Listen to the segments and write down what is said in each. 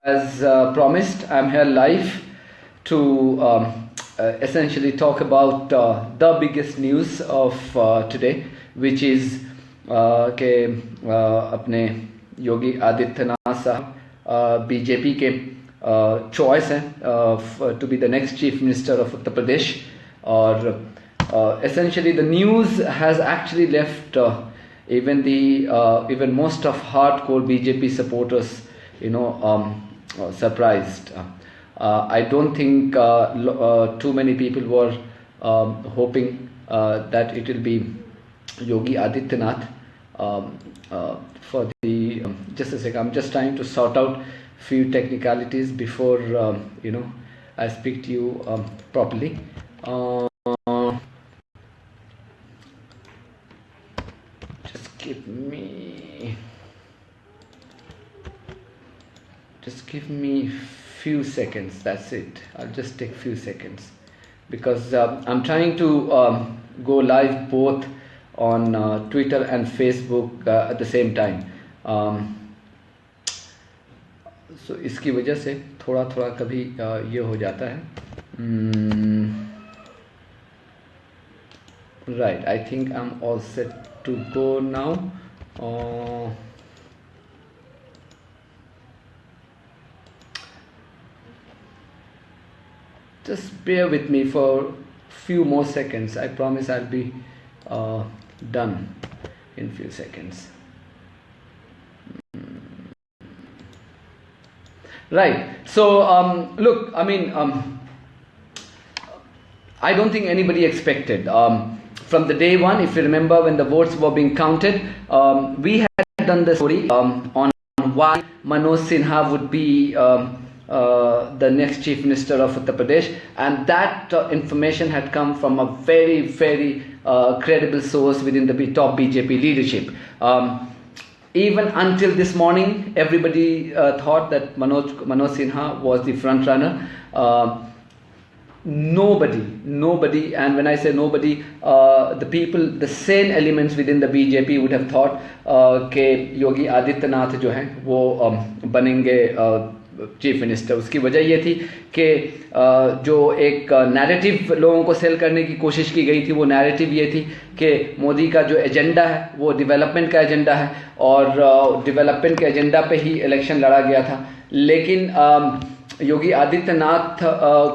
As promised, I'm here live to essentially talk about the biggest news of today, which is कि अपने योगी आदित्यनाथ साहब BJP के choice हैं to be the next chief minister of Uttar Pradesh. और essentially the news has actually left even most of hardcore BJP supporters surprised. I don't think too many people were hoping that it will be Yogi Adityanath. For the just a second, I'm just trying to sort out few technicalities before I speak to you properly. Just give me few seconds. That's it. I'll just take few seconds because I'm trying to go live both on Twitter and Facebook at the same time. So इसकी वजह से थोड़ा कभी ये हो जाता है. Right, I think I'm all set to go now. Just bear with me for few more seconds. I promise I'll be done in few seconds. Right. So look, I mean, I don't think anybody expected from the day one. If you remember, when the votes were being counted, we had done the story on why Manoj Sinha would be the next chief minister of Uttar Pradesh, and that information had come from a very credible source within the top BJP leadership. Even until this morning, everybody thought that Manoj Sinha was the front runner. Nobody, and when I say nobody, the people, the sane elements within the BJP would have thought कि योगी आदित्यनाथ जो हैं वो बनेंगे chief minister. उसकी वजह ये थी कि जो एक नैरेटिव लोगों को सेल करने की कोशिश की गई थी, वो नैरेटिव ये थी कि मोदी का जो एजेंडा है वो डेवलपमेंट का एजेंडा है और डेवलपमेंट के एजेंडा पे ही इलेक्शन लड़ा गया था. लेकिन योगी आदित्यनाथ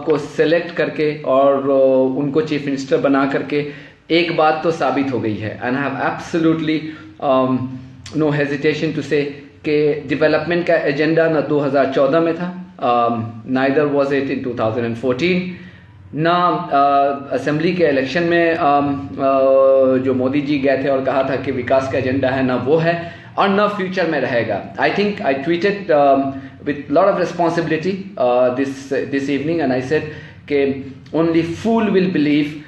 को सेलेक्ट करके और उनको चीफ मिनिस्टर बना करके एक बात तो साबित हो गई है, and I have absolutely no hesitation to say कि डेवलपमेंट का एजेंडा ना 2014 में था, नाइदर वाज इट इन 2014, ना असेंबली के इलेक्शन में जो मोदी जी गए थे और कहा था कि विकास का एजेंडा है, ना वो है और ना फ्यूचर में रहेगा. I think I tweeted with lot of responsibility this evening, and I said that only fool will believe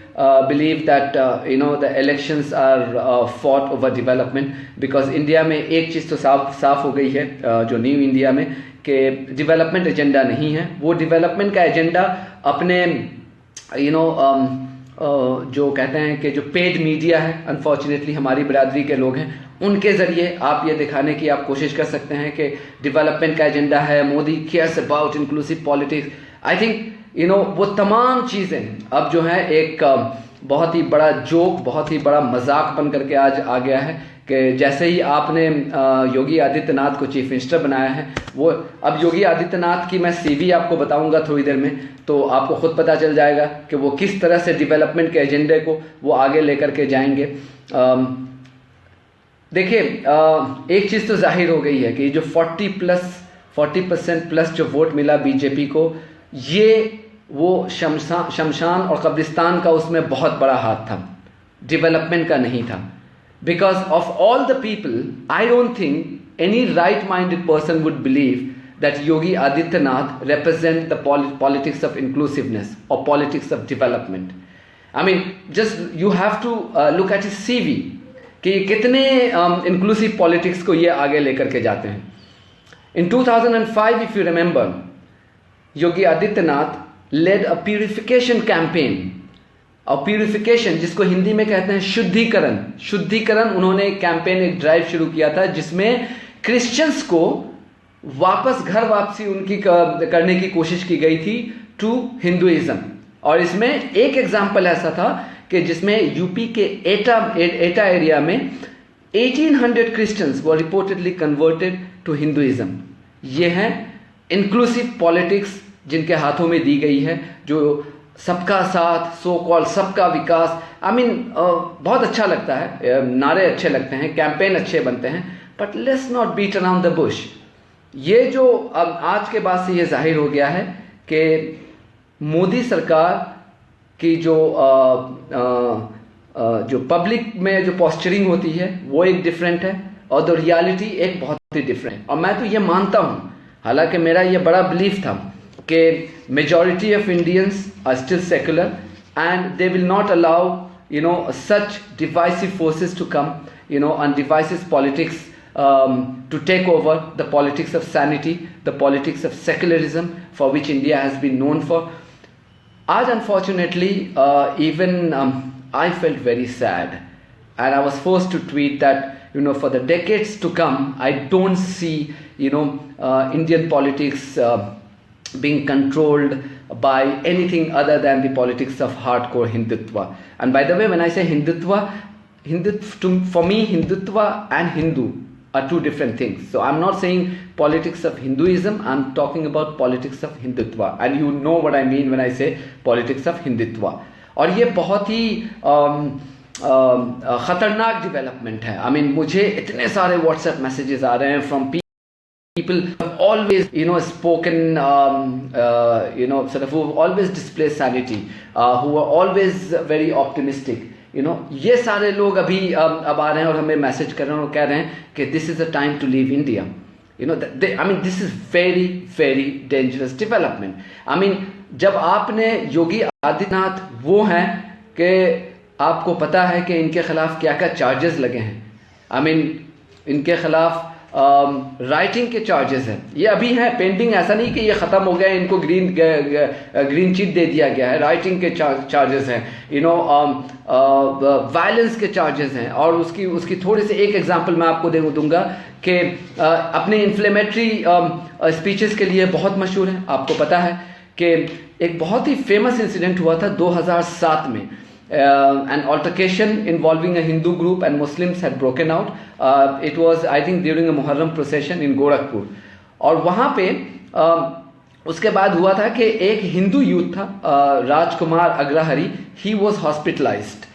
that the elections are fought over development, because India में एक चीज़ तो साफ हो गई है जो न्यू इंडिया में कि डेवलपमेंट एजेंडा नहीं है. वो डेवलपमेंट का एजेंडा अपने जो कहते हैं कि जो पेड मीडिया है, अनफॉर्चुनेटली हमारी बिरादरी के लोग हैं, उनके ज़रिए आप ये दिखाने की आप कोशिश कर सकते हैं कि डेवलपमेंट का एजेंडा है, Modi cares about inclusive politics. I think वो तमाम चीज़ें अब जो है एक बहुत ही बड़ा जोक, बहुत ही बड़ा मजाक बन करके आज आ गया है कि जैसे ही आपने योगी आदित्यनाथ को चीफ मिनिस्टर बनाया है, वो अब योगी आदित्यनाथ की मैं सीवी आपको बताऊंगा थोड़ी देर में, तो आपको खुद पता चल जाएगा कि वो किस तरह से डेवलपमेंट के एजेंडे को वो आगे लेकर के जाएंगे. देखिए, एक चीज़ तो जाहिर हो गई है कि जो 40% प्लस जो वोट मिला बीजेपी को, ये वो शमशान और कब्रिस्तान का उसमें बहुत बड़ा हाथ था, डेवलपमेंट का नहीं था. Because of all the people, I don't think any right minded person would believe that Yogi Adityanath represent the politics of inclusiveness or politics of development. I mean, just you have to look at his CV कि कितने inclusive politics को ये आगे लेकर के जाते हैं. In 2005, if you remember, Yogi Adityanath led a purification campaign. और प्यूरिफिकेशन जिसको हिंदी में कहते हैं शुद्धिकरण, उन्होंने एक कैंपेन, एक ड्राइव शुरू किया था जिसमें क्रिश्चियंस को वापस घर वापसी उनकी करने की कोशिश की गई थी टू हिंदुइज्म। और इसमें एक एग्जाम्पल ऐसा था कि जिसमें यूपी के एटा एरिया में 1800 Christians were reportedly converted to Hinduism. ये हैं इंक्लूसिव पॉलिटिक्स जिनके हाथों में दी गई है, जो सबका साथ, सो कॉल सबका विकास। आई मीन बहुत अच्छा लगता है, नारे अच्छे लगते हैं, कैंपेन अच्छे बनते हैं, but let's not beat around the bush. ये जो अब आज के बाद से ये जाहिर हो गया है कि मोदी सरकार की जो पब्लिक में जो पोस्चरिंग होती है वो एक डिफरेंट है और द रियलिटी एक बहुत ही डिफरेंट है। और मैं तो ये मानता हूँ, हालांकि मेरा ये बड़ा बिलीफ था कि majority of Indians are still secular and they will not allow such divisive forces to come and devices politics to take over the politics of sanity, the politics of secularism for which India has been known for. As unfortunately, even I felt very sad, and I was forced to tweet that for the decades to come, I don't see Indian politics being controlled by anything other than the politics of hardcore Hindutva. And by the way, when I say Hindutva, for me, Hindutva and Hindu are two different things. So I'm not saying politics of Hinduism, I'm talking about politics of Hindutva. And you know what I mean when I say politics of Hindutva. और ये बहुत ही खतरनाक development है। I mean, मुझे इतने सारे WhatsApp messages आ रहे हैं from people who have always spoken sort of, who have always displayed sanity, who are always very optimistic. ये सारे लोग अभी अब आ रहे हैं और हमें मैसेज कर रहे हैं और कह रहे हैं कि this is a time to leave India. I mean this is very very dangerous development. I mean जब आपने योगी आदित्यनाथ वो हैं कि आपको पता है कि इनके खिलाफ क्या क्या चार्जेस लगे हैं। आई मीन इनके खिलाफ राइटिंग के चार्जेस हैं, ये अभी हैं पेंडिंग, ऐसा नहीं कि ये ख़त्म हो गया, इनको ग्रीन चिट दे दिया गया है। राइटिंग के चार्जेस हैं, वायलेंस के चार्जेस हैं। और उसकी थोड़ी सी एक एग्जांपल मैं आपको दूंगा कि अपने इन्फ्लेमेटरी स्पीचेस के लिए बहुत मशहूर है। आपको पता है कि एक बहुत ही फेमस इंसिडेंट हुआ था 2007 में। An altercation involving a Hindu group and Muslims had broken out. It was, I think, during a Muharram procession in Gorakhpur. और वहाँ पे उसके बाद हुआ था कि एक हिंदू यूथ था, Rajkumar Agrahari, he was hospitalized.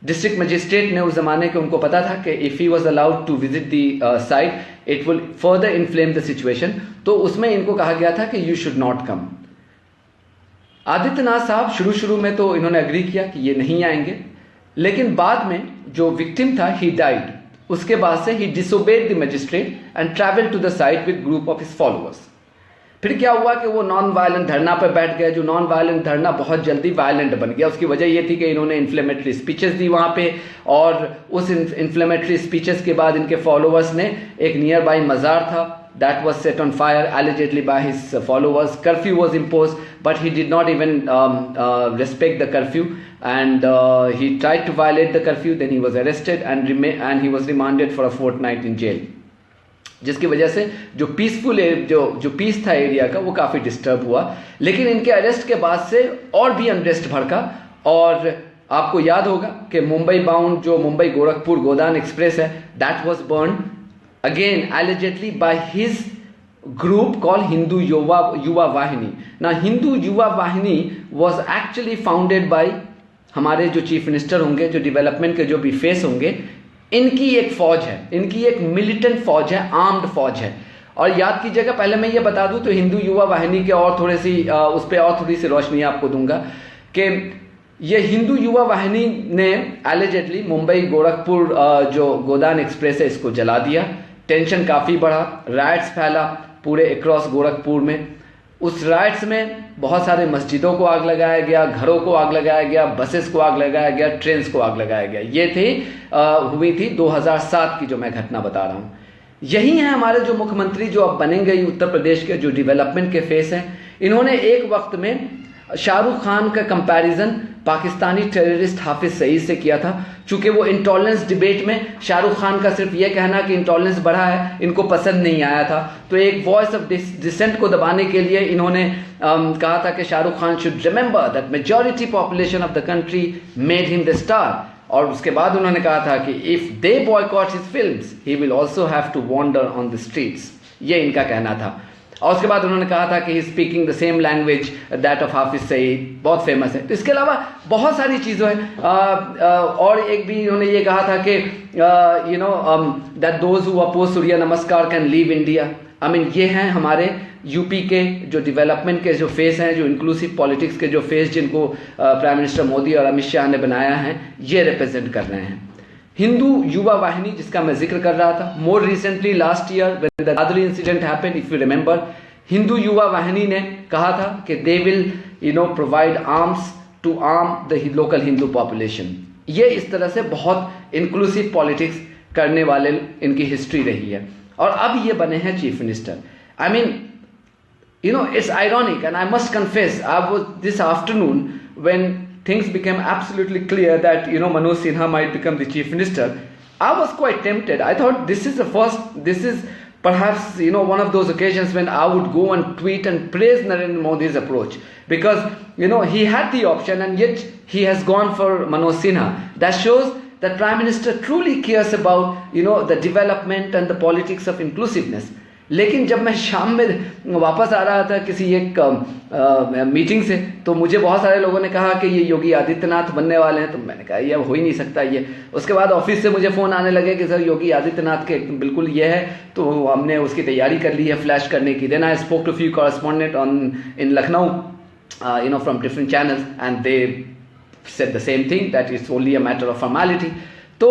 District magistrate ने उस जमाने के उनको पता था कि if he was allowed to visit the site it will further inflame the situation. तो उसमें इनको कहा गया था कि you should not come. Adityanath साहब शुरू में तो इन्होंने अग्री किया कि ये नहीं आएंगे, लेकिन बाद में जो विक्टिम था ही डाइड। उसके बाद से ही disobeyed the magistrate and travel to the site with group of his followers. फिर क्या हुआ कि वो नॉन वायलेंट धरना पर बैठ गए। जो नॉन वायलेंट धरना बहुत जल्दी वायलेंट बन गया। उसकी वजह ये थी कि इन्होंने इन्फ्लेमेटरी स्पीचेस दी वहाँ पे, और उस इन्फ्लेमेटरी स्पीचेस के बाद इनके फॉलोअर्स ने एक नियर बाई मज़ार था, that was set on fire allegedly by his followers. Curfew was imposed, but he did not even respect the curfew, and he tried to violate the curfew. Then he was arrested and he was remanded for a fortnight in jail. जिसकी वजह से जो peaceful जो piece था area का वो काफ़ी disturb हुआ। लेकिन इनके अरेस्ट के बाद से और भी अनरेस्ट भड़का। और आपको याद होगा कि मुंबई बाउंड जो मुंबई गोरखपुर गोदान एक्सप्रेस है, that was born again allegedly by his group called Hindu Yuva Vahini. Now Hindu Yuva Vahini was actually founded by हमारे जो चीफ मिनिस्टर होंगे, जो डेवलपमेंट के जो भी फेस होंगे, इनकी एक फौज है, इनकी एक मिलिटेंट फौज है, आर्म्ड फौज है। और याद कीजिएगा, पहले मैं ये बता दूं तो हिंदू युवा वाहिनी के और थोड़ी सी उस पर और थोड़ी सी रोशनी आपको दूंगा कि ये हिंदू युवा वाहिनी ने एलिजेडली मुंबई गोरखपुर जो गोदान एक्सप्रेस है इसको जला दिया। टेंशन काफ़ी बढ़ा, राइट्स फैला पूरे अक्रॉस गोरखपुर में। उस राइट्स में बहुत सारे मस्जिदों को आग लगाया गया, घरों को आग लगाया गया, बसेस को आग लगाया गया, ट्रेन्स को आग लगाया गया। ये हुई थी 2007 की जो मैं घटना बता रहा हूँ। यही है हमारे जो मुख्यमंत्री जो अब बनेंगे उत्तर प्रदेश के, जो डेवलपमेंट के फेस हैं। इन्होंने एक वक्त में शाहरुख खान का कंपैरिजन पाकिस्तानी टेररिस्ट हाफिज सईद से किया था। चूंकि वो इंटॉलरेंस डिबेट में शाहरुख खान का सिर्फ ये कहना कि इंटॉलरेंस बढ़ा है इनको पसंद नहीं आया था, तो एक वॉइस ऑफ डिसेंट को दबाने के लिए इन्होंने कहा था कि Shahrukh Khan should remember that majority population of the country made him the star. और उसके बाद उन्होंने कहा था कि if they boycott his films he will also have to wander on the streets, ये इनका कहना था। और उसके बाद उन्होंने कहा था कि he speaking the same language that of Hafiz Saeed, बहुत फेमस है। तो इसके अलावा बहुत सारी चीज़ें हैं। और एक भी उन्होंने ये कहा था कि you know that those who oppose Surya Namaskar can leave India. I mean ये हैं हमारे यूपी के जो डेवलपमेंट के जो फेस हैं, जो इंक्लूसिव पॉलिटिक्स के जो फेस जिनको प्राइम मिनिस्टर मोदी और अमित शाह ने बनाया है, ये रिप्रेजेंट कर रहे हैं। हिंदू युवा वाहिनी जिसका मैं जिक्र कर रहा था, more recently last year when the Dadri incident happened, if you remember, Hindu Yuva Vahini ने कहा था कि they will you know provide arms to arm the local Hindu population. ये इस तरह से बहुत इंक्लूसिव पॉलिटिक्स करने वाले इनकी हिस्ट्री रही है, और अब ये बने हैं chief minister. I mean you know, it's ironic, and I must confess, I was this afternoon when things became absolutely clear that Manoj Sinha might become the chief minister, I was quite tempted. I thought this is perhaps one of those occasions when I would go and tweet and praise Narendra Modi's approach, because he had the option and yet he has gone for Manoj Sinha. That shows that Prime Minister truly cares about the development and the politics of inclusiveness. लेकिन जब मैं शाम में वापस आ रहा था किसी एक मीटिंग से, तो मुझे बहुत सारे लोगों ने कहा कि ये योगी आदित्यनाथ बनने वाले हैं। तो मैंने कहा ये हो ही नहीं सकता ये। उसके बाद ऑफिस से मुझे फ़ोन आने लगे कि सर योगी आदित्यनाथ के बिल्कुल ये है, तो हमने उसकी तैयारी कर ली है फ्लैश करने की। Then I spoke to few correspondent in Lucknow from different channels and they said the same thing that it's only a matter of formality. तो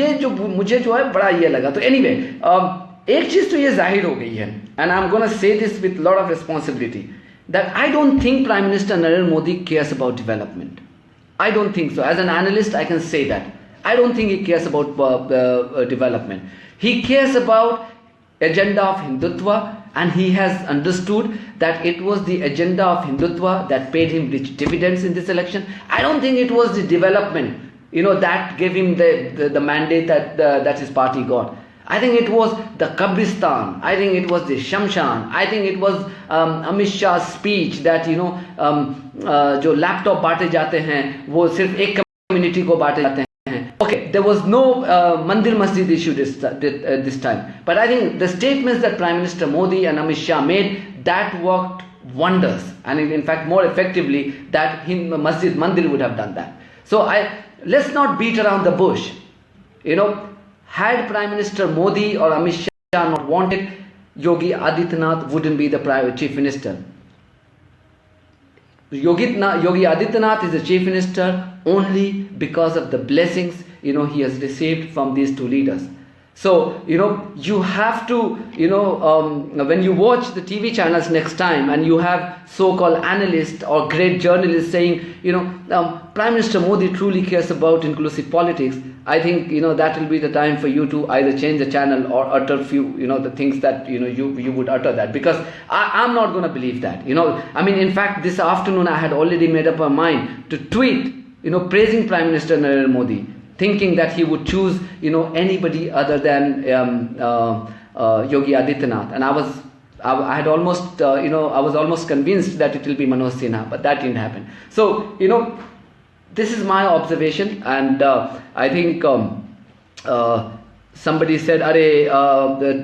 ये जो मुझे जो है बड़ा ये लगा। तो एनीवे एक चीज तो ये जाहिर हो गई है, and I am gonna say this with lot of responsibility, that I don't think prime minister Narendra Modi cares about development. I don't think so. As an analyst, I can say that. I don't think he cares about development. He cares about agenda of Hindutva, and he has understood that it was the agenda of Hindutva that paid him rich dividends in this election. I don't think it was the development, that gave him the mandate that his party got. I think it was the Kabristan. I think it was the Shamshan. I think it was Amit Shah's speech that जो laptop बांटे जाते हैं वो सिर्फ एक community को बांटे जाते हैं. Okay, there was no Mandir Masjid issue this time. But I think the statements that Prime Minister Modi and Amit Shah made, that worked wonders. And in fact, more effectively, that Masjid Mandir would have done that. So let's not beat around the bush. Had Prime Minister Modi or Amit Shah not wanted, Yogi Adityanath wouldn't be the Chief Minister. Yogi Adityanath is the Chief Minister only because of the blessings he has received from these two leaders. So you have to when you watch the TV channels next time and you have so-called analysts or great journalists saying Prime Minister Modi truly cares about inclusive politics, I think that will be the time for you to either change the channel or utter few the things that you would utter that, because I'm not going to believe that. I mean, in fact, this afternoon I had already made up my mind to tweet praising Prime Minister Narendra Modi, thinking that he would choose anybody other than Yogi Adityanath, and I had almost I was almost convinced that it will be Manoj Sinha, but that didn't happen. So this is my observation, and I think somebody said अरे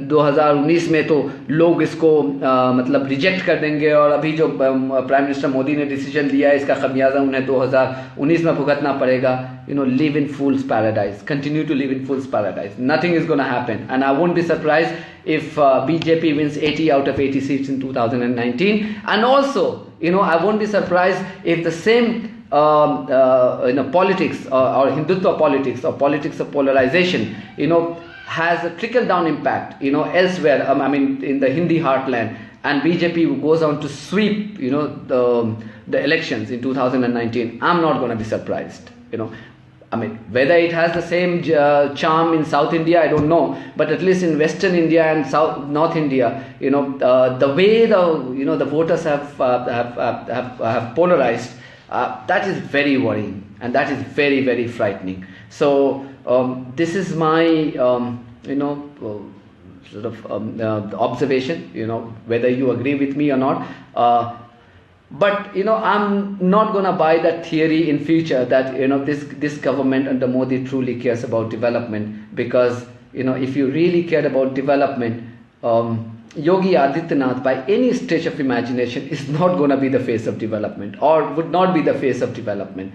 2019 में तो लोग इसको मतलब reject कर देंगे, और अभी जो प्राइम मिनिस्टर मोदी ने डिसीजन लिया है इसका खमियाजा उन्हें 2019 में भुगतना पड़ेगा. Live in fool's paradise, continue to live in fool's paradise. Nothing is going to happen, and I won't be surprised if BJP wins 80 out of 80 seats in 2019, and also I won't be surprised if the same politics or Hindutva politics or politics of polarization has a trickle down impact elsewhere, I mean in the Hindi heartland, and BJP goes on to sweep the elections in 2019. I'm not going to be surprised. I mean, whether it has the same charm in South India, I don't know, but at least in Western India and North India, the way the voters have polarized, that is very worrying, and that is very, very frightening. So this is my sort of observation, whether you agree with me or not. But I'm not gonna buy that theory in future that this government under Modi truly cares about development, because if you really cared about development, Yogi Adityanath, by any stretch of imagination, is not gonna be the face of development, or would not be the face of development.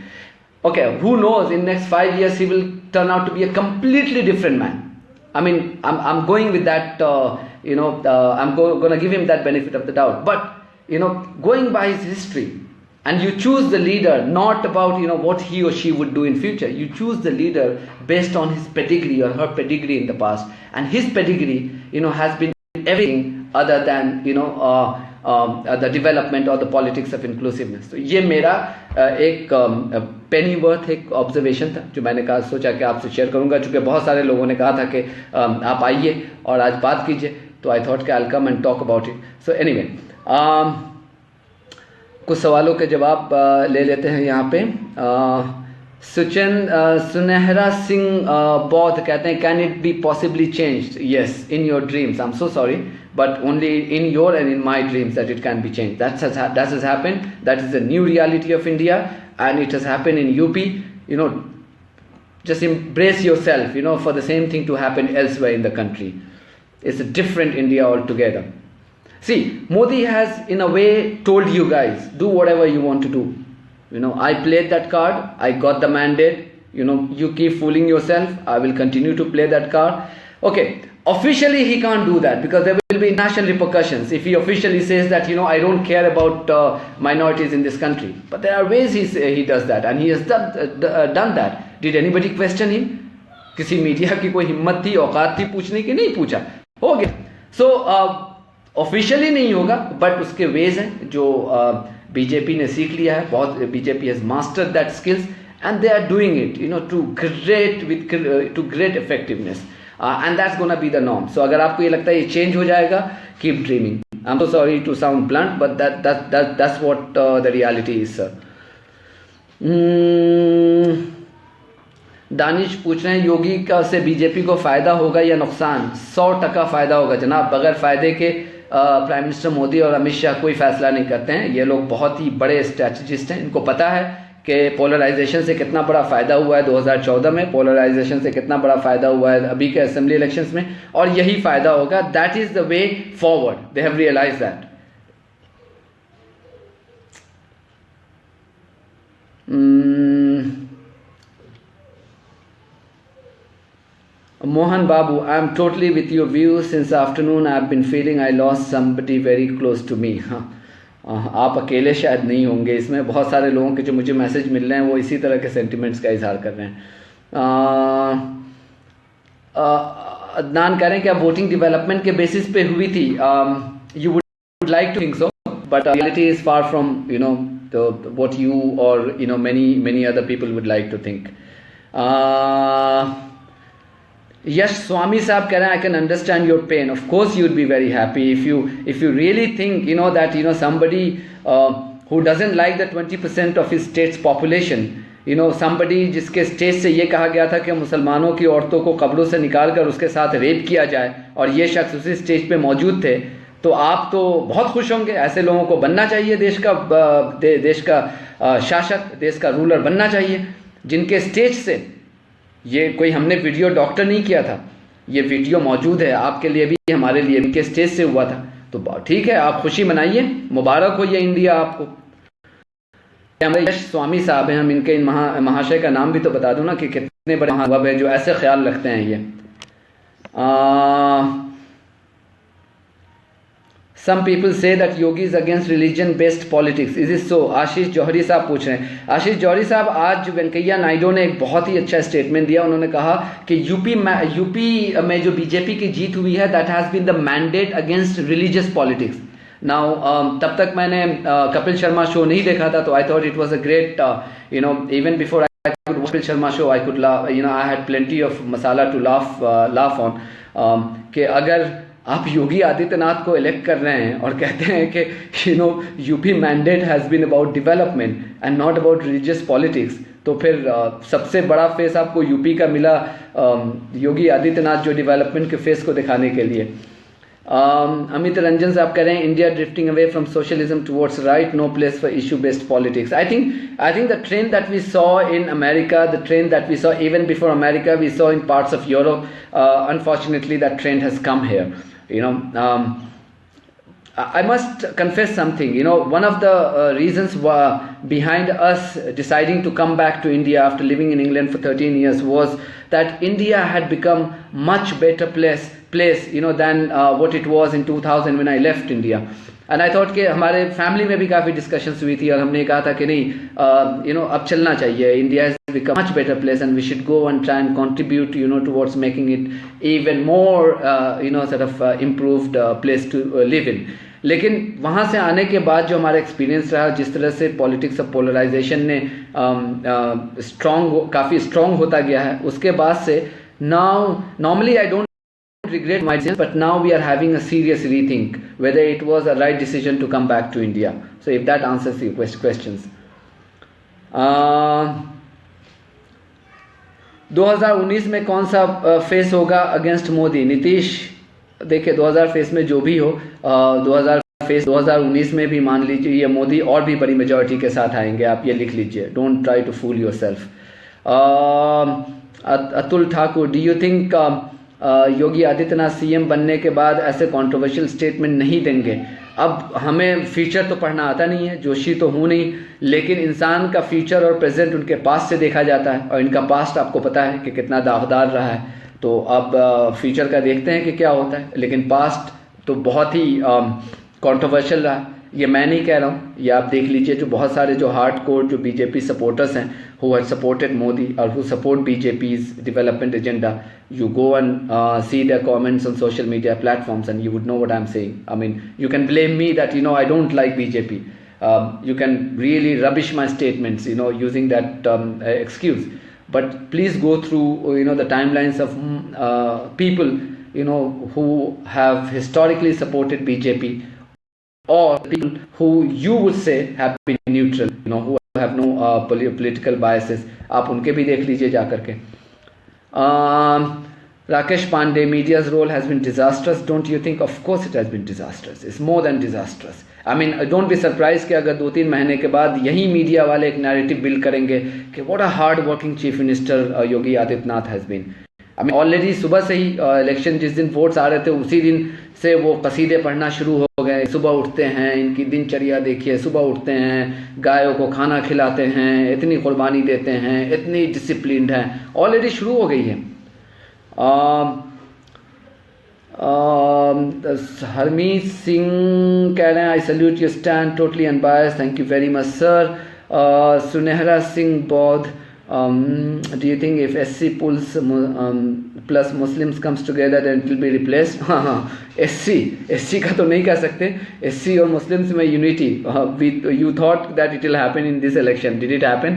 Okay, who knows? In next 5 years, he will turn out to be a completely different man. I mean, I'm going with that. I'm gonna give him that benefit of the doubt. But going by his history, and you choose the leader not about what he or she would do in future. You choose the leader based on his pedigree or her pedigree in the past, and his pedigree has been everything other than the development or the politics of inclusiveness. तो ये मेरा एक पेनी worth एक observation था जो मैंने कहा सोचा कि आपसे शेयर करूंगा, चूंकि बहुत सारे लोगों ने कहा था कि आप आइए और आज बात कीजिए, तो आई थॉट कि I will come and talk about it. So anyway, कुछ सवालों के जवाब ले लेते हैं यहाँ पे. सुनहरा सिंह बौद्ध कहते हैं, can it be possibly changed? Yes, in your dreams. I am so sorry, but only in your and in my dreams that it can be changed. That has happened. That is the new reality of India, and it has happened in UP. Just embrace yourself, for the same thing to happen elsewhere in the country. It's a different India altogether. See, Modi has in a way told you guys, do whatever you want to do. I played that card. I got the mandate. You keep fooling yourself. I will continue to play that card. Okay. Officially, he can't do that because there will be national repercussions if he officially says that I don't care about minorities in this country. But there are ways he does that, and he has done that. Did anybody question him? किसी media की कोई हिम्मत थी, औकात थी पूछने की? नहीं पूछा, हो गया. So officially नहीं होगा, but उसके ways हैं जो बीजेपी ने सीख लिया है. बहुत BJP has mastered that skills, and they are doing it to great effectiveness. And that's gonna be the norm. So अगर आपको ये लगता है ये चेंज हो जाएगा, keep dreaming. I'm so sorry to sound blunt, but that's what the reality is, sir. Danish पूछ रहे हैं, योगी का से बीजेपी को फायदा होगा या नुकसान? 100% फायदा होगा जनाब. बगैर फायदे के प्राइम मिनिस्टर मोदी और अमित शाह कोई फैसला नहीं करते हैं. ये लोग बहुत ही बड़े स्ट्रैटेजिस्ट हैं. इनको पता है कि पोलराइजेशन से कितना बड़ा फ़ायदा हुआ है 2014 में, पोलराइजेशन से कितना बड़ा फ़ायदा हुआ है अभी के असेंबली इलेक्शंस में, और यही फ़ायदा होगा. That is the way forward. They have realise that. Mohan Babu, I am totally with your view. Since afternoon I have been feeling I lost somebody very close to me. हाँ, आप अकेले शायद नहीं होंगे इसमें. बहुत सारे लोगों के जो मुझे मैसेज मिल रहे हैं वो इसी तरह के सेंटिमेंट्स का इजहार कर रहे हैं. अदनान कह रहे हैं कि आप वोटिंग डेवलपमेंट के बेसिस पे हुई थी. You would like to think so, but reality is far from what you और many other people would like to think. Yes, Swami Saab keh rahe hain, I can understand your pain. Of course you'd be very happy if you really think that somebody who doesn't like the 20% of his state's population, somebody जिसके state से ये कहा गया था कि मुसलमानों की औरतों को कब्रों से निकाल कर उसके साथ रेप किया जाए, और ये शख्स उसी स्टेज पे मौजूद थे, तो आप तो बहुत खुश होंगे. ऐसे लोगों को बनना चाहिए देश का शासक, देश का रूलर बनना चाहिए, जिनके स्टेज से ये कोई हमने वीडियो डॉक्टर नहीं किया था. ये वीडियो मौजूद है आपके लिए भी, हमारे लिए भी, के स्टेज से हुआ था. तो ठीक है, आप खुशी मनाइए, मुबारक हो ये इंडिया आपको. हमारे यश स्वामी साहब हैं, हम इनके इन महाशय का नाम भी तो बता दूं ना कि कितने बड़े महानुभाव हैं जो ऐसे ख्याल रखते हैं. ये Some people say that Yogi is against religion-based politics. Is it so? आशीष जौहरी साहब पूछ रहे हैं. आशीष जौहरी साहब, आज वेंकैया नायडू ने एक बहुत ही अच्छा स्टेटमेंट दिया. उन्होंने कहा कि यूपी में जो बीजेपी की जीत हुई है, that has been the mandate against religious politics. Now तब तक मैंने कपिल शर्मा शो नहीं देखा था, तो I thought it was a great even before I could watch Kapil Sharma show, I could laugh. I had plenty of masala to laugh on. कि अगर आप योगी आदित्यनाथ को इलेक्ट कर रहे हैं और कहते हैं कि UP mandate has been about development and not about religious politics, तो फिर सबसे बड़ा फेस आपको यूपी का मिला योगी आदित्यनाथ, जो डेवलपमेंट के फेस को दिखाने के लिए। अमित रंजन से आप कह रहे हैं India drifting away from socialism towards right, no place for issue based politics. I think the trend that we saw in America, the trend that we saw even before America, we saw in parts of Europe, unfortunately that trend has come here, I must confess something. One of the reasons behind us deciding to come back to India after living in England for 13 years was that India had become much better place than what it was in 2000 when I left India. And I thought कि हमारे family में भी काफ़ी discussions हुई थी और हमने कहा था कि नहीं, अब चलना चाहिए, India has become much better place and we should go and try and contribute towards making it even more sort of improved place to live in. लेकिन वहाँ से आने के बाद जो हमारा एक्सपीरियंस रहा, जिस तरह से पॉलिटिक्स ऑफ पोलराइजेशन ने काफ़ी स्ट्रॉन्ग होता गया है, उसके बाद से normally I don't regret my decision, but now we are having a serious rethink whether it was a right decision to come back to India. So if that answers your questions. 2019 में कौन सा face होगा against Modi? Nitish, देखिए 2000 face में जो भी हो, 2019 में भी मान लीजिए ये मोदी और भी बड़ी मेजॉरिटी के साथ आएंगे, आप ये लिख लीजिए, don't try to fool yourself. Atul Thakur, do you think Yogi Adityanath CM बनने के बाद ऐसे कंट्रोवर्शियल स्टेटमेंट नहीं देंगे? अब हमें फ्यूचर तो पढ़ना आता नहीं है, जोशी तो हूँ नहीं, लेकिन इंसान का फ्यूचर और प्रेजेंट उनके पास्ट से देखा जाता है, और इनका पास्ट आपको पता है कि कितना दावदार रहा है। तो अब फ्यूचर का देखते हैं कि क्या होता है, लेकिन पास्ट तो बहुत ही कंट्रोवर्शियल रहा। ये मैं नहीं कह रहा हूँ, ये आप देख लीजिए, जो बहुत सारे जो हार्ड कोर जो बीजेपी सपोर्टर्स हैं, who had supported Modi or who support BJP's development agenda, you go and see their comments on social media platforms and you would know what I'm saying. I mean, you can blame me that I don't like BJP. You can really rubbish my statements, using that excuse. But please go through the timelines of people who have historically supported BJP, or people who you would say have been neutral, who have no political biases. आप उनके भी देख लीजिए जाकर के। Rakesh Pandey, मीडिया's role has been disastrous, don't you think? Of course it has been disastrous, it's more than disastrous. I mean, don't be surprised कि अगर 2-3 महीने के बाद यही मीडिया वाले एक नैरेटिव बिल्ड करेंगे कि what a hard working chief minister Yogi Adityanath has been. I mean, already सुबह से ही इलेक्शन जिस दिन वोट्स आ रहे थे उसी दिन से वो कसीदे पढ़ना शुरू हो गए। सुबह उठते हैं, इनकी दिनचर्या देखिए, सुबह उठते हैं, गायों को खाना खिलाते हैं, इतनी कुर्बानी देते हैं, इतनी डिसिप्लिन्ड हैं, ऑलरेडी शुरू हो गई है। हरमीत सिंह कह रहे हैं I salute your stand, totally unbiased, thank you very much sir. Sunhara Singh बौद्ध, do you think if SC pulls plus Muslims comes together then it will be replaced? SC का तो नहीं कह सकते, SC और Muslims में unity, you thought that it will happen in this election, did it happen?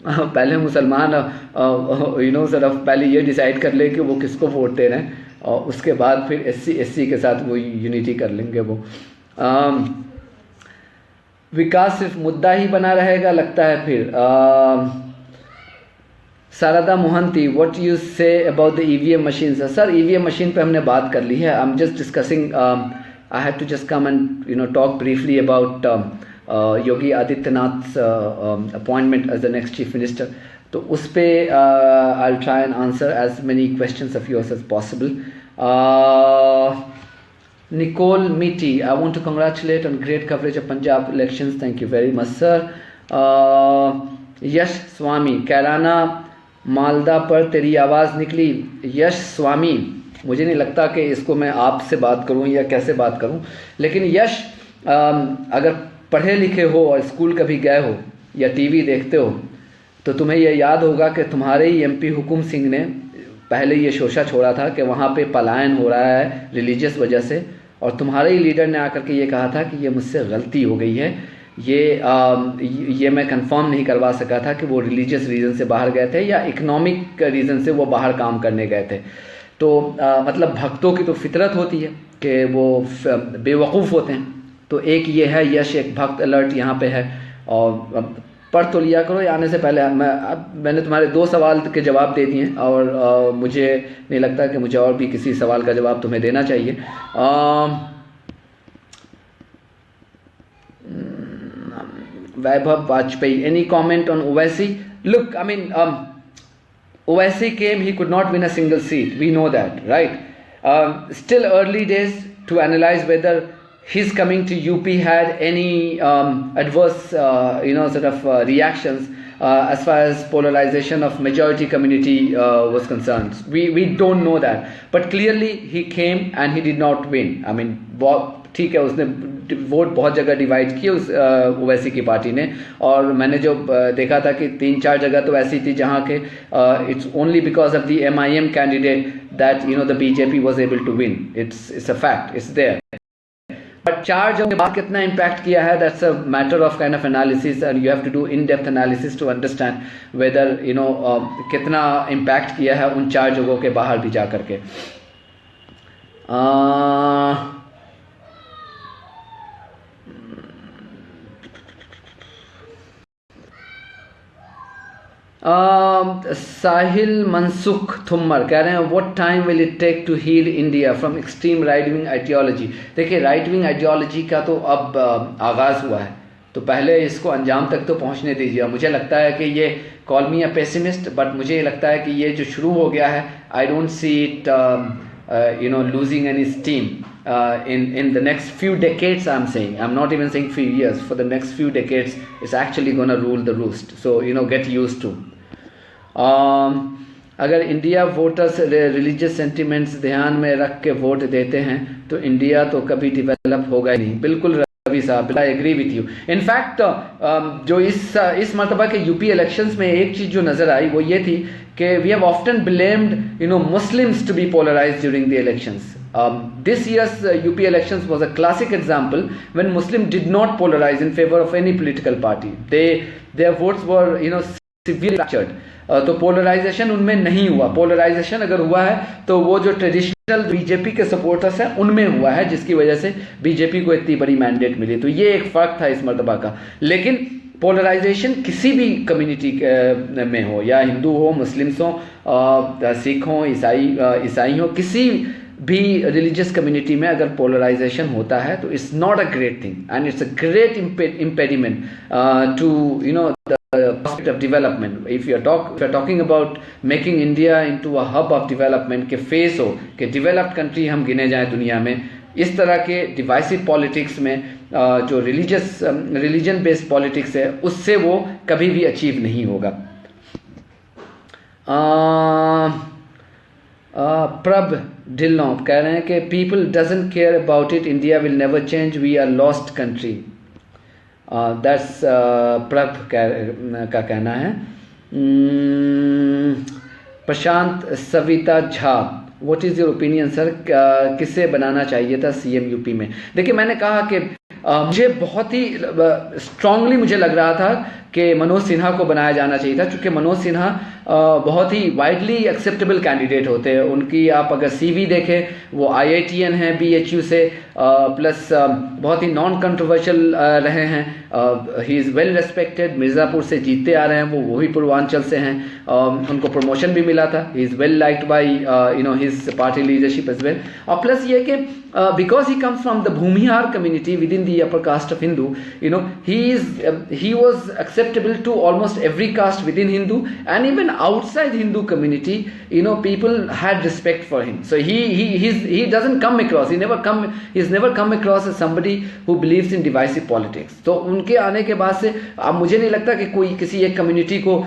पहले मुसलमान पहले ये डिसाइड कर ले कि वो किसको वोट दे रहे हैं, और उसके बाद फिर SC के साथ वो यूनिटी कर लेंगे। वो विकास सिर्फ मुद्दा ही बना रहेगा लगता है फिर। Sarada Mohanty, what you say about the EVM machine? Sir EVM machine पे हमने बात कर ली है, I am just discussing, I had to just come and talk briefly about Yogi Adityanath appointment as the next chief minister. तो उस पर I will try and answer as many questions of yours as possible. Nicole Meety, I want to congratulate on great coverage of Punjab elections. Thank you very much, sir. यश स्वामी, कैलाना मालदा पर तेरी आवाज़ निकली। यश स्वामी, मुझे नहीं लगता कि इसको मैं आपसे बात करूं या कैसे बात करूं, लेकिन यश अगर पढ़े लिखे हो और स्कूल कभी गए हो या टीवी देखते हो तो तुम्हें यह याद होगा कि तुम्हारे ही एमपी हुकुम सिंह ने पहले ये शोशा छोड़ा था कि वहाँ पे पलायन हो रहा है रिलीजियस वजह से, और तुम्हारे ही लीडर ने आकर के ये कहा था कि ये मुझसे गलती हो गई है, ये मैं कंफर्म नहीं करवा सका था कि वो रिलीजियस रीज़न से बाहर गए थे या इकोनॉमिक रीज़न से वो बाहर काम करने गए थे। तो मतलब भक्तों की तो फितरत होती है कि वो बेवकूफ़ होते हैं। तो एक ये है यश एक भक्त अलर्ट यहाँ पे है। और पढ़ तो लिया करो आने से पहले। मैंने तुम्हारे 2 सवाल के जवाब दे दिए और मुझे नहीं लगता कि मुझे और भी किसी सवाल का जवाब तुम्हें देना चाहिए। Vaibhav Vajpayee, any comment on Owaisi? Look, I mean, Owaisi came, he could not win a single seat. We know that, right? Still early days to analyze whether his coming to UP had any adverse, sort of reactions as far as polarization of majority community was concerned. We don't know that. But clearly he came and he did not win. I mean, ठीक है, उसने vote बहुत जगह divide किए उस ओवैसी की party ने। और मैंने जो देखा था कि 3-4 जगह तो ऐसी थी जहाँ के it's only because of the MIM candidate that the BJP was able to win. It's a fact, it's there. But 4 जगह के बाद कितना इम्पैक्ट किया है, that's a matter of kind of analysis and you have to do in depth analysis to understand whether कितना impact किया है उन 4 जगहों के बाहर भी जा करके। साहिल मनसुख थुम्मर कह रहे हैं what time will it take to heal India from extreme right wing ideology. देखिए, राइट विंग आइडियोलॉजी का तो अब आगाज़ हुआ है, तो पहले इसको अंजाम तक तो पहुंचने दीजिए। मुझे लगता है कि ये call me a pessimist, but मुझे लगता है कि ये जो शुरू हो गया है, I don't see it losing any steam in the next few decades. I'm not even saying few years. For the next few decades, it's actually going to rule the roost. So get used to. अगर India voters religious sentiments ध्यान में रख के vote देते हैं तो India तो कभी डेवलप होगा ही नहीं। बिल्कुल रवि साहब, I agree with you. In fact जो इस मरतबा के यूपी इलेक्शंस में एक चीज़ जो नज़र आई वो ये थी कि we have often blamed Muslims to be polarized during the elections. This year's UP elections was a classic example when Muslims did not polarize in favor of any political party. Their votes were severely fractured. तो polarisation उनमें नहीं हुआ। Polarisation अगर हुआ है तो वो जो ट्रेडिशनल बीजेपी के सपोर्टर्स हैं उनमें हुआ है, जिसकी वजह से बीजेपी को इतनी बड़ी मैंडेट मिली। तो ये एक फ़र्क था इस मरतबा का। लेकिन पोलराइजेशन किसी भी कम्युनिटी में हो, या हिंदू हो, मुस्लिम्स हो, सिख हो, ईसाई हो, किसी भी रिलीजियस कम्युनिटी में अगर पोलराइजेशन होता है तो it's not a great thing and it's a great impediment to the prospect of development. If you are talking about making India into a hub of development के फेस हो कि developed country हम गिने जाएं दुनिया में, इस तरह के डिवाइसिव पॉलिटिक्स में जो रिलीजन बेस्ड पॉलिटिक्स है उससे वो कभी भी अचीव नहीं होगा। प्रभ ढिल्लों कह रहे हैं कि people doesn't care about it, India will never change, we are lost country. That's Prabh का कहना है। Prashant Savita Jha, what is your opinion sir, किसे बनाना चाहिए था CM यूपी में? देखिए, मैंने कहा कि मुझे बहुत ही स्ट्रांगली मुझे लग रहा था कि मनोज सिन्हा को बनाया जाना चाहिए था, क्योंकि मनोज सिन्हा बहुत ही वाइडली एक्सेप्टेबल कैंडिडेट होते हैं। उनकी आप अगर CV देखें, वो IITN हैं BHU से, प्लस बहुत ही नॉन कंट्रोवर्शियल रहे हैं। ही इज़ वेल रेस्पेक्टेड, मिर्ज़ापुर से जीतते आ रहे हैं, वो भी पूर्वांचल से हैं। उनको प्रमोशन भी मिला था। He is well liked by his party leadership as well. और प्लस ये कि because he comes from the Bhumihar community within the upper caste of Hindu, he was acceptable to almost every caste within Hindu, and even outside Hindu community, people had respect for him. So he doesn't come across, he's never come across as somebody who believes in divisive politics. तो उनके आने के बाद से अब मुझे नहीं लगता कि कोई किसी एक कम्युनिटी को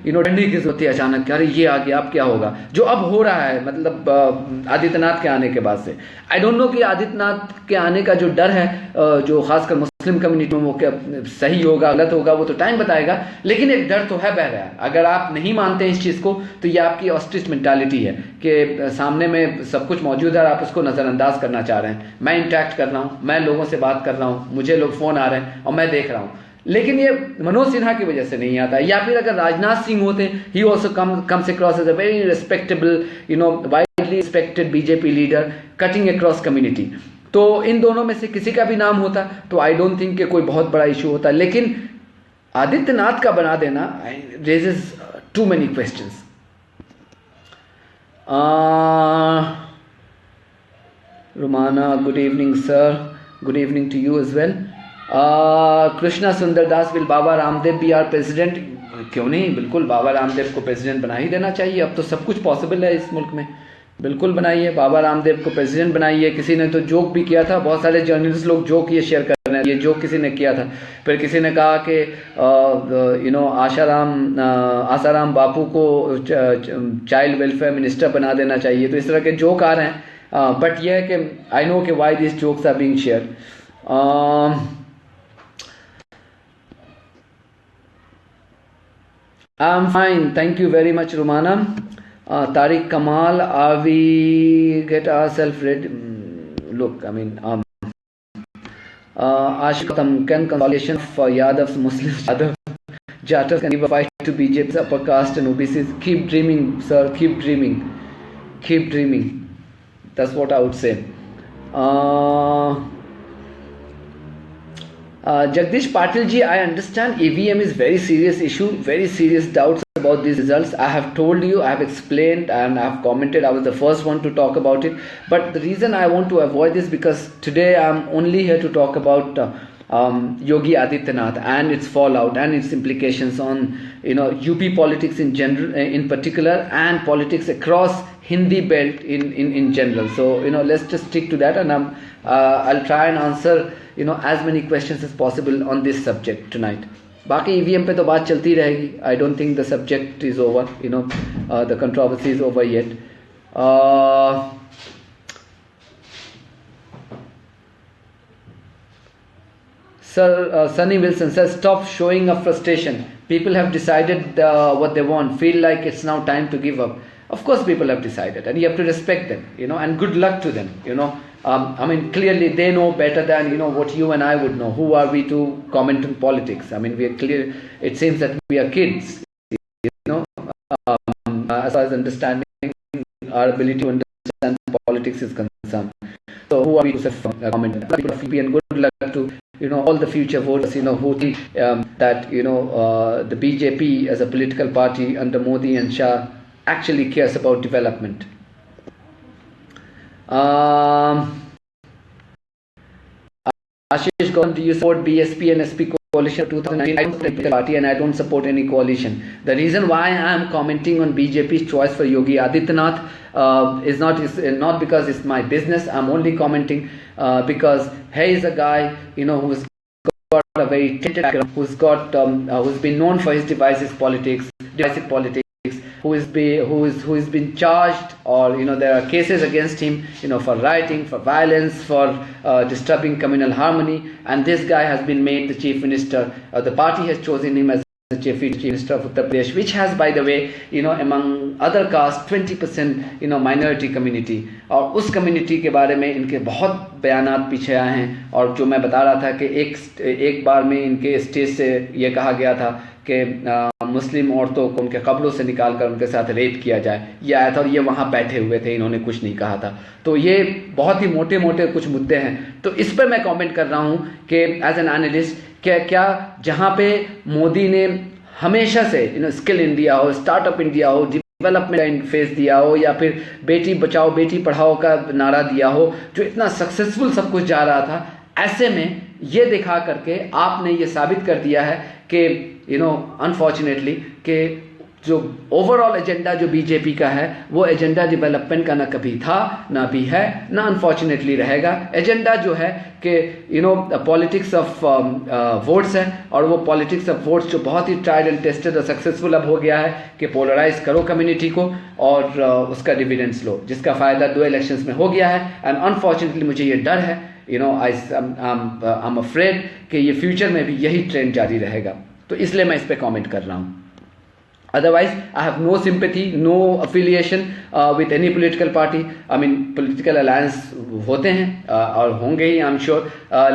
डरने की जरूरत है अचानक, अरे ये आ गया अब क्या होगा, जो अब हो रहा है मतलब आदित्यनाथ के आने के बाद से। आई डोंट नो कि आदित्यनाथ के आने का जो डर है जो खासकर मुस्लिम कम्युनिटी में, वो क्या सही होगा गलत होगा वो तो टाइम बताएगा, लेकिन एक डर तो है बहरहाल। अगर आप नहीं मानते हैं इस चीज़ को तो ये आपकी ऑस्ट्रिच मेंटालिटी है कि सामने में सब कुछ मौजूद है और आप उसको नज़रअंदाज करना चाह रहे हैं। मैं इंटरेक्ट कर रहा हूँ, मैं लोगों से बात कर रहा हूँ, मुझे लोग फ़ोन आ रहे हैं और मैं देख रहा हूँ, लेकिन ये मनोज सिन्हा की वजह से नहीं आता है। या फिर अगर राजनाथ सिंह होते, he also comes across as a very respectable widely widely respected BJP leader cutting across community. तो इन दोनों में से किसी का भी नाम होता तो आई डोंट थिंक कि कोई बहुत बड़ा इशू होता, लेकिन आदित्यनाथ का बना देना raises too many questions. Rumana, good evening, sir. Good evening to you as well. Krishna Sundardas, will Baba Ramdev be our president? क्यों नहीं, बिल्कुल बाबा रामदेव को प्रेसिडेंट बना ही देना चाहिए। अब तो सब कुछ पॉसिबल है इस मुल्क में, बिल्कुल बनाइए, बाबा रामदेव को प्रेसिडेंट बनाइए। किसी ने तो जोक भी किया था, बहुत सारे जर्नलिस्ट लोग जोक ये शेयर कर रहे हैं, ये जोक किसी ने किया था। फिर किसी ने कहा कि आसाराम बापू को चाइल्ड वेलफेयर मिनिस्टर बना देना चाहिए। तो इस तरह के जोक आ रहे हैं, बट यह है कि आई नो कि why this jokes are being share. I'm fine, thank you very much, Rumana. Tariq Kamal, are we get ourselves ready? Look, I mean, Ashikatam, can consolidation for Yadav's Muslims, Jatas can give a fight to BJP's upper caste and OBCs. Keep dreaming, sir, keep dreaming. Keep dreaming. That's what I would say. Jagdish Patil ji, I understand EVM is very serious issue, very serious doubts about these results. I have told you, I have explained and I have commented. I was the first one to talk about it. But the reason I want to avoid this because today I am only here to talk about Yogi Adityanath and its fallout and its implications on UP politics in general, in particular, and politics across Hindi belt in general. So let's just stick to that, and I'll try and answer as many questions as possible on this subject tonight. बाकी EVM पे तो बात चलती रहेगी. I don't think the subject is over. The controversy is over yet. Sir, Sunny Wilson says, stop showing up frustration. People have decided what they want. Feel like it's now time to give up. Of course, people have decided, and you have to respect them, and good luck to them, I mean, clearly they know better than, what you and I would know. Who are we to comment on politics? I mean, we are clear. It seems that we are kids, as far as understanding our ability to understand politics is concerned. So who are we to comment? And good luck to all the future voters who think that the BJP as a political party under Modi and Shah actually cares about development. Ashish Gautam, do you support BSP and SP coalition 2019? I don't support any party and I don't support any coalition. The reason why I am commenting on BJP's choice for Yogi Adityanath is not because it's my business. I'm only commenting because he is a guy who's got a very talented background, who's been known for his divisive politics, who has been charged, or there are cases against him for rioting, for violence, for disturbing communal harmony, and this guy has been made the chief minister. The party has chosen him as the chief minister of Uttar Pradesh, which has, by the way, among other castes 20% minority community. और उस community के बारे में इनके बहुत बयानात पीछे आए हैं, और जो मैं बता रहा था कि एक बार में इनके स्टेज से ये कहा गया था कि मुस्लिम औरतों को उनके कब्रों से निकाल कर उनके साथ रेप किया जाए, ये आया था, और ये वहाँ बैठे हुए थे, इन्होंने कुछ नहीं कहा था। तो ये बहुत ही मोटे मोटे कुछ मुद्दे हैं, तो इस पर मैं कमेंट कर रहा हूँ कि एज एन एनालिस्ट क्या जहाँ पे मोदी ने हमेशा से स्किल इंडिया हो, स्टार्टअप इंडिया हो, डेवलपमेंट फेस दिया हो, या फिर बेटी बचाओ बेटी पढ़ाओ का नारा दिया हो, जो इतना सक्सेसफुल सब कुछ जा रहा था, ऐसे में ये दिखा करके आपने ये साबित कर दिया है कि अनफॉर्चुनेटली कि जो ओवरऑल एजेंडा जो बीजेपी का है वो एजेंडा डेवलपमेंट का ना कभी था, ना भी है, ना अनफॉर्चुनेटली रहेगा। एजेंडा जो है कि पॉलिटिक्स ऑफ वोट्स है, और वो पॉलिटिक्स ऑफ वोट्स जो बहुत ही ट्राइड एंड टेस्टेड और सक्सेसफुल अब हो गया है कि पोलराइज करो कम्युनिटी को और उसका डिविडेंड्स लो, जिसका फ़ायदा 2 इलेक्शंस में हो गया है। एंड अनफॉर्चुनेटली मुझे ये डर है, I'm afraid कि ये फ्यूचर में भी यही ट्रेंड जारी रहेगा, तो इसलिए मैं इस पर कमेंट कर रहा हूँ। Otherwise, I have no sympathy, no affiliation with any political party. I mean, political alliance होते हैं और होंगे ही, I'm sure.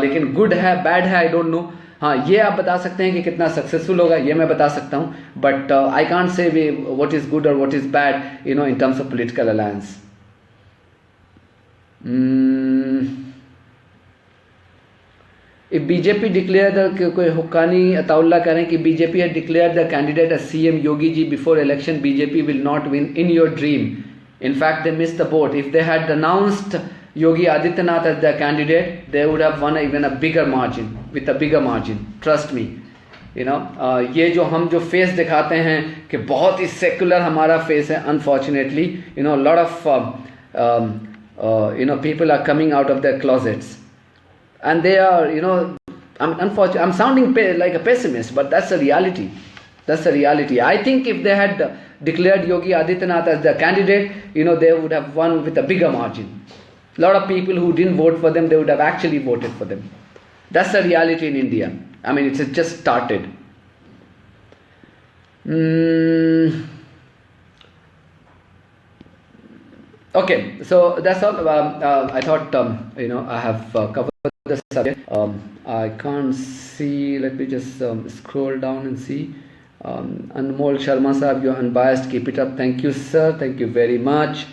लेकिन good है, bad है, I don't know. हाँ, ये आप बता सकते हैं कि कितना सक्सेसफुल होगा, ये मैं बता सकता हूँ, but I can't say what is good or what is bad, in terms of political alliance. If BJP declared the कोई हुक्कानी अताउल्ला कह रहे हैं कि BJP had declared the candidate as CM Yogi ji before election, BJP will not win in your dream. In fact, they missed the boat. If they had announced Yogi Adityanath as their candidate, they would have won even a bigger margin, with a bigger margin. Trust me. You know, ये जो हम जो face दिखाते हैं कि बहुत ही secular हमारा face है, unfortunately, you know, a lot of you know, people are coming out of their closets. And they are, you know, unfortunately, I'm sounding like a pessimist, but that's the reality. That's the reality. I think if they had declared Yogi Adityanath as their candidate, you know, they would have won with a bigger margin. A lot of people who didn't vote for them, they would have actually voted for them. That's the reality in India. I mean, it's just started. Okay, so that's all. I thought, you know, I have covered the subject. I can't see. Let me just scroll down and see. Anmol Sharma Sahab, you're unbiased. Keep it up. Thank you, sir. Thank you very much.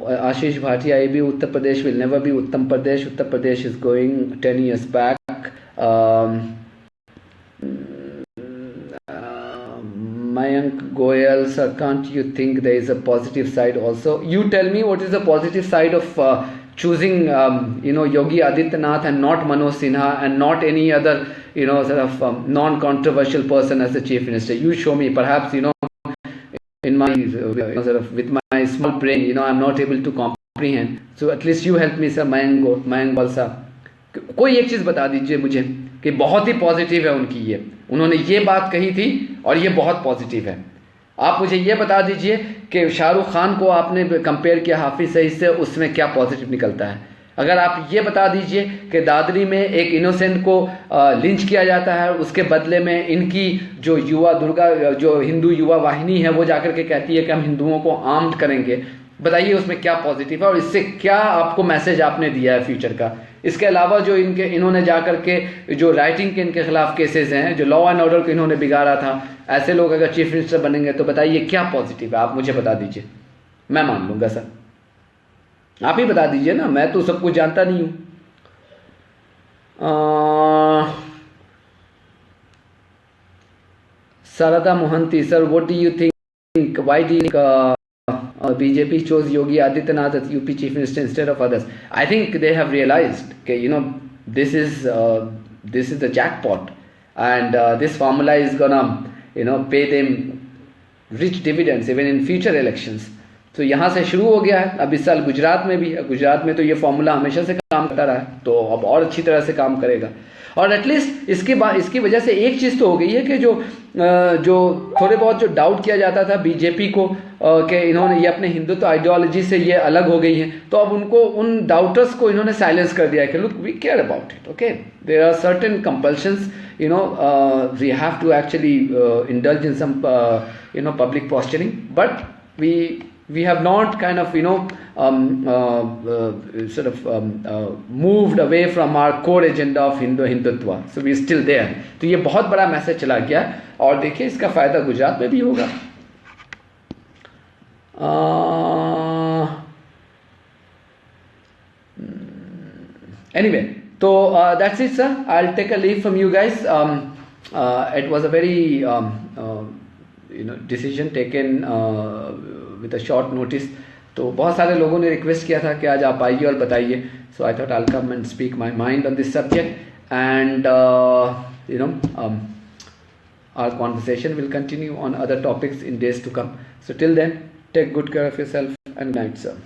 Ashish Bhatia, AB Uttar Pradesh will never be Uttam Pradesh. Uttar Pradesh is going 10 years back. Mayank Goyal, sir, can't you think there is a positive side also? You tell me what is the positive side of choosing, you know, Yogi Adityanath and not Manoj Sinha and not any other, you know, sort of non-controversial person as the chief minister. You show me. Perhaps, you know, in my sort of with my small brain, you know, I'm not able to comprehend. So at least you help me, sir. Mayank Goyal साहब, कोई एक चीज बता दीजिए मुझे कि बहुत ही positive है उनकी, ये उन्होंने ये बात कही थी और ये बहुत पॉजिटिव है. आप मुझे ये बता दीजिए कि शाहरुख खान को आपने कंपेयर किया हाफिज सईद से, उसमें क्या पॉजिटिव निकलता है. अगर आप ये बता दीजिए कि दादरी में एक इनोसेंट को लिंच किया जाता है, उसके बदले में इनकी जो युवा दुर्गा, जो हिंदू युवा वाहिनी है, वो जाकर के कहती है कि हम हिंदुओं को आर्म्ड करेंगे. बताइए उसमें क्या पॉजिटिव है और इससे क्या आपको मैसेज आपने दिया है फ्यूचर का. इसके अलावा जो इन्होंने जाकर के जो राइटिंग के इनके खिलाफ केसेस हैं, जो लॉ एंड ऑर्डर को इन्होंने बिगाड़ा था, ऐसे लोग अगर चीफ मिनिस्टर बनेंगे तो बताइए क्या पॉजिटिव है. आप मुझे बता दीजिए, मैं मान लूंगा. सर आप ही बता दीजिए ना, मैं तो सब कुछ जानता नहीं हूं. Sarada Mohanty, sir, what do you think? Why do you think BJP chose Yogi Adityanath as UP chief minister instead of others? I think they have realized, okay, you know, this is the jackpot, and this formula is gonna, you know, pay them rich dividends even in future elections. तो यहाँ से शुरू हो गया है. अब इस साल गुजरात में भी है. गुजरात में तो ये फॉर्मूला हमेशा से काम करता रहा है, तो अब और अच्छी तरह से काम करेगा. और एटलीस्ट इसकी वजह से एक चीज़ तो हो गई है कि जो थोड़े बहुत जो डाउट किया जाता था बीजेपी को कि इन्होंने ये अपने हिंदुत्व आइडियोलॉजी से ये अलग हो गई हैं, तो अब उन डाउटर्स को इन्होंने साइलेंस कर दिया है कि look, we care about it. Okay, there are certain compulsions, you know, we have to actually indulge in some you know, public posturing, but we have not kind of, you know, sort of moved away from our core agenda of Hindutva. So we are still there. तो ये बहुत बड़ा message चला गया और देखिए इसका फायदा गुजरात में भी होगा. Anyway, so that's it, sir. I'll take a leave from you guys. It was a very you know, decision taken with a short notice. तो बहुत सारे लोगों ने रिक्वेस्ट किया था कि आज आप आइए और बताइए. So I thought I'll come and speak my mind on this subject, and you know, our conversation will continue on other topics in days to come. So till then, take good care of yourself and good night, sir.